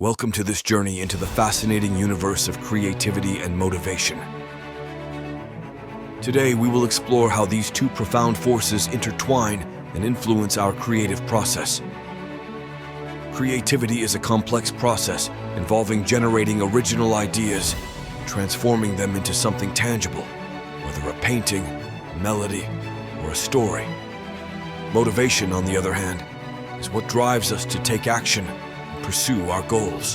Welcome to this journey into the fascinating universe of creativity and motivation. Today, we will explore how these two profound forces intertwine and influence our creative process. Creativity is a complex process involving generating original ideas, transforming them into something tangible, whether a painting, a melody, or a story. Motivation, on the other hand, is what drives us to take action and pursue our goals.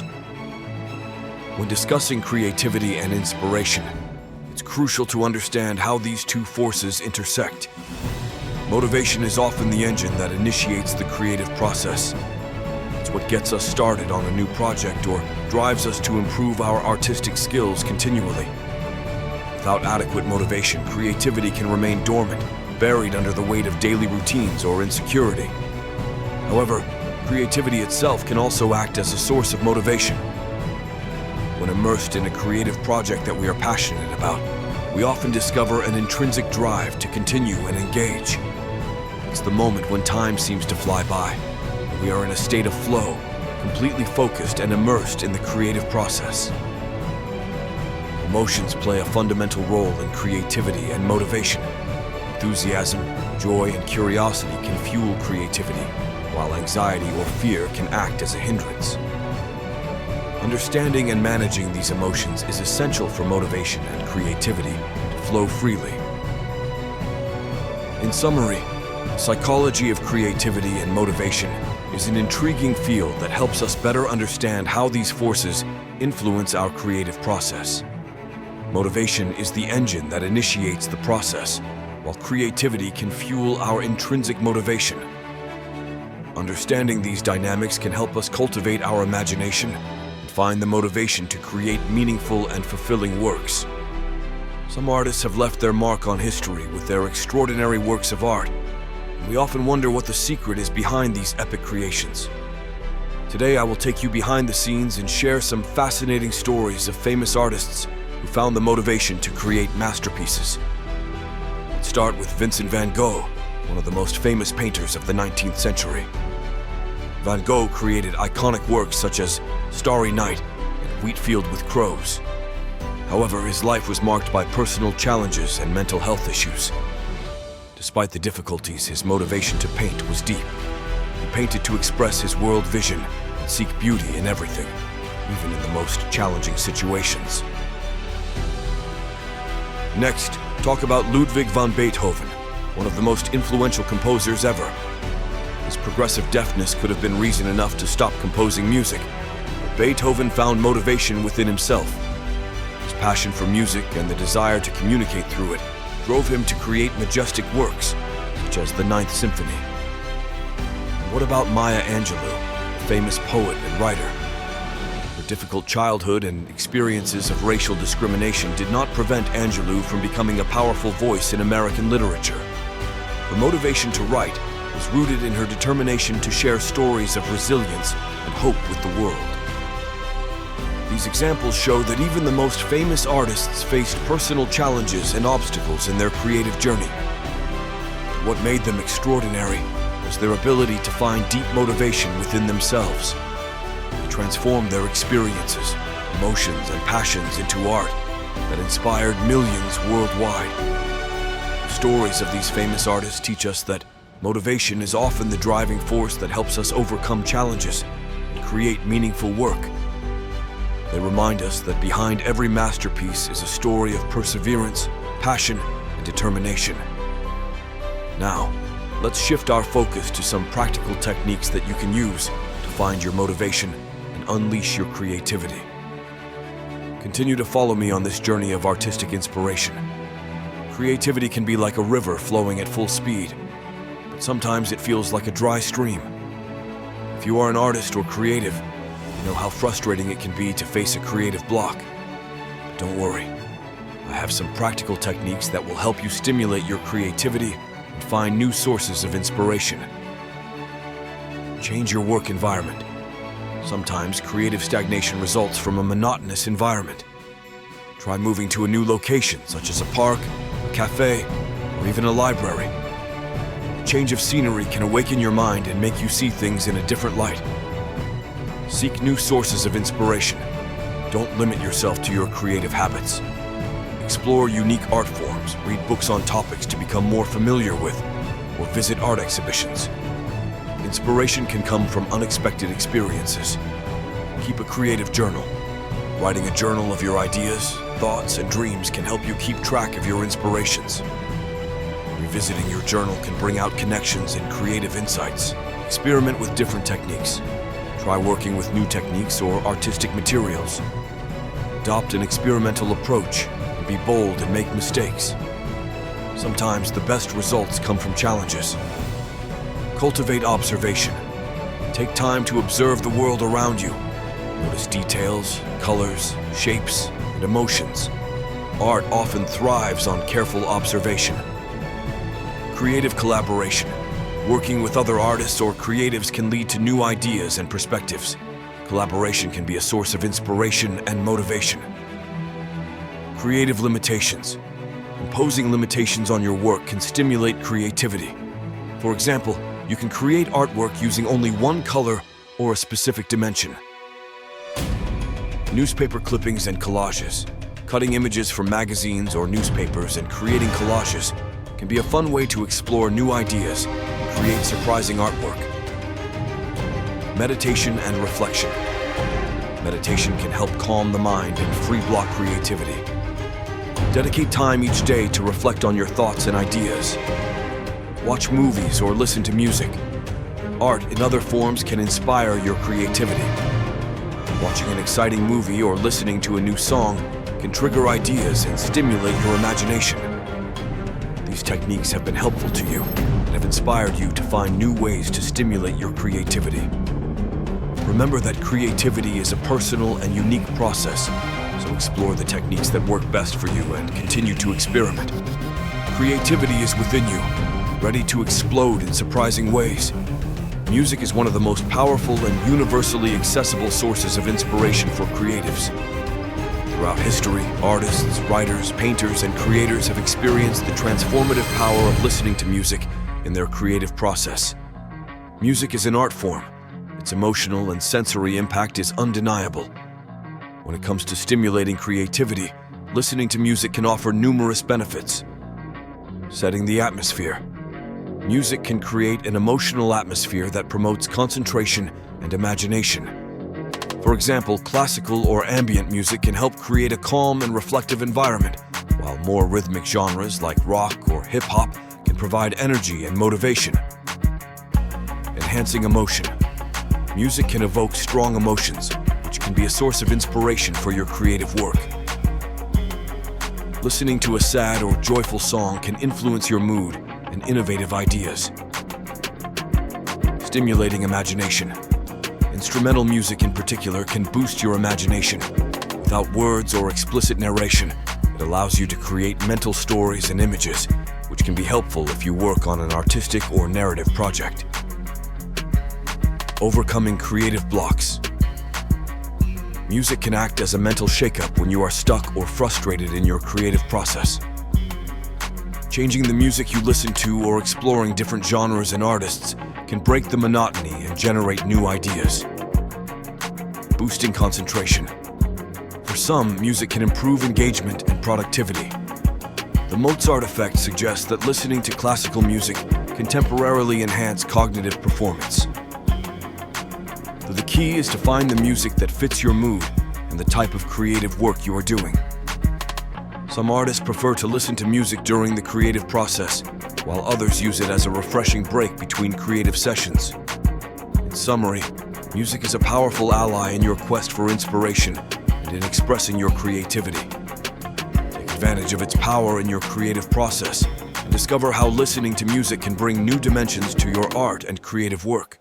When discussing creativity and inspiration, it's crucial to understand how these two forces intersect. Motivation is often the engine that initiates the creative process. It's what gets us started on a new project or drives us to improve our artistic skills continually. Without adequate motivation, creativity can remain dormant, buried under the weight of daily routines or insecurity. However, creativity itself can also act as a source of motivation. When immersed in a creative project that we are passionate about, we often discover an intrinsic drive to continue and engage. It's the moment when time seems to fly by, and we are in a state of flow, completely focused and immersed in the creative process. Emotions play a fundamental role in creativity and motivation. Enthusiasm, joy, and curiosity can fuel creativity, while anxiety or fear can act as a hindrance. Understanding and managing these emotions is essential for motivation and creativity to flow freely. In summary, the psychology of creativity and motivation is an intriguing field that helps us better understand how these forces influence our creative process. Motivation is the engine that initiates the process, while creativity can fuel our intrinsic motivation. Understanding these dynamics can help us cultivate our imagination and find the motivation to create meaningful and fulfilling works. Some artists have left their mark on history with their extraordinary works of art, and we often wonder what the secret is behind these epic creations. Today, I will take you behind the scenes and share some fascinating stories of famous artists who found the motivation to create masterpieces. Let's start with Vincent van Gogh, one of the most famous painters of the 19th century. Van Gogh created iconic works such as Starry Night and Wheat Field with Crows. However, his life was marked by personal challenges and mental health issues. Despite the difficulties, his motivation to paint was deep. He painted to express his world vision and seek beauty in everything, even in the most challenging situations. Next, talk about Ludwig van Beethoven, one of the most influential composers ever. His progressive deafness could have been reason enough to stop composing music, but Beethoven found motivation within himself. His passion for music and the desire to communicate through it drove him to create majestic works, such as the Ninth Symphony. And what about Maya Angelou, a famous poet and writer? Her difficult childhood and experiences of racial discrimination did not prevent Angelou from becoming a powerful voice in American literature. Her motivation to write was rooted in her determination to share stories of resilience and hope with the world. These examples show that even the most famous artists faced personal challenges and obstacles in their creative journey. What made them extraordinary was their ability to find deep motivation within themselves. They transformed their experiences, emotions, and passions into art that inspired millions worldwide. The stories of these famous artists teach us that motivation is often the driving force that helps us overcome challenges and create meaningful work. They remind us that behind every masterpiece is a story of perseverance, passion, and determination. Now, let's shift our focus to some practical techniques that you can use to find your motivation and unleash your creativity. Continue to follow me on this journey of artistic inspiration. Creativity can be like a river flowing at full speed, but sometimes it feels like a dry stream. If you are an artist or creative, you know how frustrating it can be to face a creative block. But don't worry, I have some practical techniques that will help you stimulate your creativity and find new sources of inspiration. Change your work environment. Sometimes creative stagnation results from a monotonous environment. Try moving to a new location, such as a park, a cafe, or even a library. A change of scenery can awaken your mind and make you see things in a different light. Seek new sources of inspiration. Don't limit yourself to your creative habits. Explore unique art forms, read books on topics to become more familiar with, or visit art exhibitions. Inspiration can come from unexpected experiences. Keep a creative journal. Writing a journal of your ideas, thoughts, and dreams can help you keep track of your inspirations. Revisiting your journal can bring out connections and creative insights. Experiment with different techniques. Try working with new techniques or artistic materials. Adopt an experimental approach and be bold and make mistakes. Sometimes the best results come from challenges. Cultivate observation. Take time to observe the world around you. Notice details, colors, shapes, and emotions. Art often thrives on careful observation. Creative collaboration. Working with other artists or creatives can lead to new ideas and perspectives. Collaboration can be a source of inspiration and motivation. Creative limitations. Imposing limitations on your work can stimulate creativity. For example, you can create artwork using only one color or a specific dimension. Newspaper clippings and collages. Cutting images from magazines or newspapers and creating collages can be a fun way to explore new ideas and create surprising artwork. Meditation and reflection. Meditation can help calm the mind and free block creativity. Dedicate time each day to reflect on your thoughts and ideas. Watch movies or listen to music. Art in other forms can inspire your creativity. Watching an exciting movie or listening to a new song can trigger ideas and stimulate your imagination. These techniques have been helpful to you and have inspired you to find new ways to stimulate your creativity. Remember that creativity is a personal and unique process, so explore the techniques that work best for you and continue to experiment. Creativity is within you, ready to explode in surprising ways. Music is one of the most powerful and universally accessible sources of inspiration for creatives. Throughout history, artists, writers, painters, and creators have experienced the transformative power of listening to music in their creative process. Music is an art form. Its emotional and sensory impact is undeniable. When it comes to stimulating creativity, listening to music can offer numerous benefits. Setting the atmosphere. Music can create an emotional atmosphere that promotes concentration and imagination. For example, classical or ambient music can help create a calm and reflective environment, while more rhythmic genres like rock or hip-hop can provide energy and motivation. Enhancing emotion. Music can evoke strong emotions, which can be a source of inspiration for your creative work. Listening to a sad or joyful song can influence your mood and innovative ideas. Stimulating imagination. Instrumental music in particular can boost your imagination. Without words or explicit narration, it allows you to create mental stories and images, which can be helpful if you work on an artistic or narrative project. Overcoming creative blocks. Music can act as a mental shakeup when you are stuck or frustrated in your creative process. Changing the music you listen to or exploring different genres and artists can break the monotony and generate new ideas. Boosting concentration. For some, music can improve engagement and productivity. The Mozart effect suggests that listening to classical music can temporarily enhance cognitive performance. The key is to find the music that fits your mood and the type of creative work you are doing. Some artists prefer to listen to music during the creative process, while others use it as a refreshing break between creative sessions. In summary, music is a powerful ally in your quest for inspiration and in expressing your creativity. Take advantage of its power in your creative process and discover how listening to music can bring new dimensions to your art and creative work.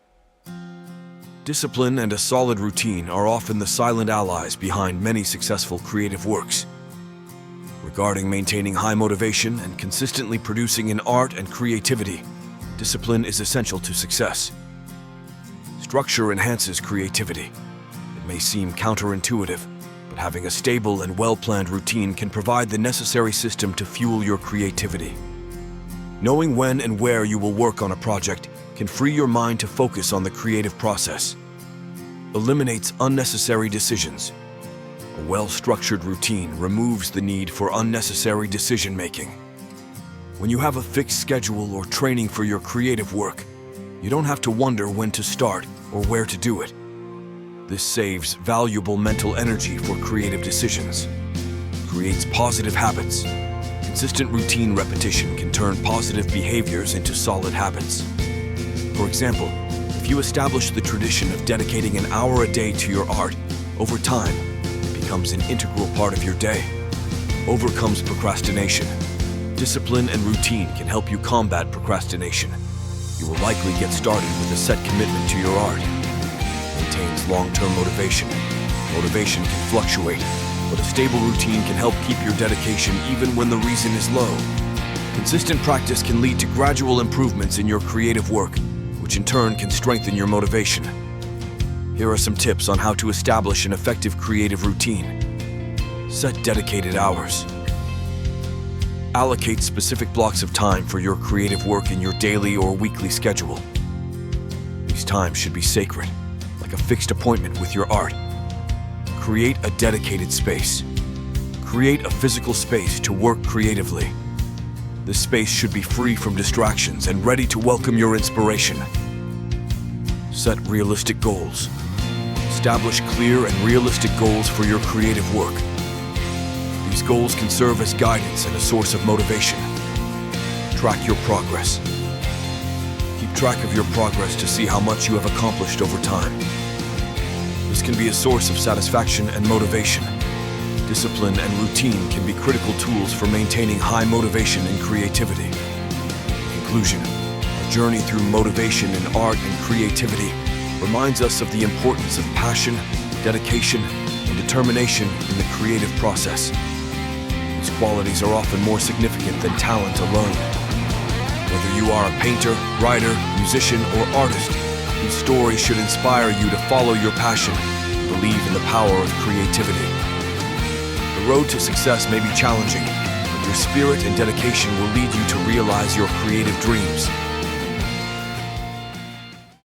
Discipline and a solid routine are often the silent allies behind many successful creative works. Regarding maintaining high motivation and consistently producing in art and creativity, discipline is essential to success. Structure enhances creativity. It may seem counterintuitive, but having a stable and well-planned routine can provide the necessary system to fuel your creativity. Knowing when and where you will work on a project can free your mind to focus on the creative process. eliminates unnecessary decisions. A well-structured routine removes the need for unnecessary decision-making. When you have a fixed schedule or training for your creative work, you don't have to wonder when to start or where to do it. This saves valuable mental energy for creative decisions, creates positive habits. Consistent routine repetition can turn positive behaviors into solid habits. For example, if you establish the tradition of dedicating an hour a day to your art, over time, it becomes an integral part of your day. Overcomes procrastination. Discipline and routine can help you combat procrastination. You will likely get started with a set commitment to your art. Maintains long-term motivation. Motivation can fluctuate, but a stable routine can help keep your dedication even when the reason is low. Consistent practice can lead to gradual improvements in your creative work, which in turn can strengthen your motivation. Here are some tips on how to establish an effective creative routine. Set dedicated hours. Allocate specific blocks of time for your creative work in your daily or weekly schedule. These times should be sacred, like a fixed appointment with your art. Create a dedicated space. Create a physical space to work creatively. This space should be free from distractions and ready to welcome your inspiration. Set realistic goals. Establish clear and realistic goals for your creative work. These goals can serve as guidance and a source of motivation. Track your progress. Keep track of your progress to see how much you have accomplished over time. This can be a source of satisfaction and motivation. Discipline and routine can be critical tools for maintaining high motivation and creativity. Conclusion: a journey through motivation in art and creativity reminds us of the importance of passion, dedication, and determination in the creative process. These qualities are often more significant than talent alone. Whether you are a painter, writer, musician, or artist, these stories should inspire you to follow your passion and believe in the power of creativity. The road to success may be challenging, but your spirit and dedication will lead you to realize your creative dreams.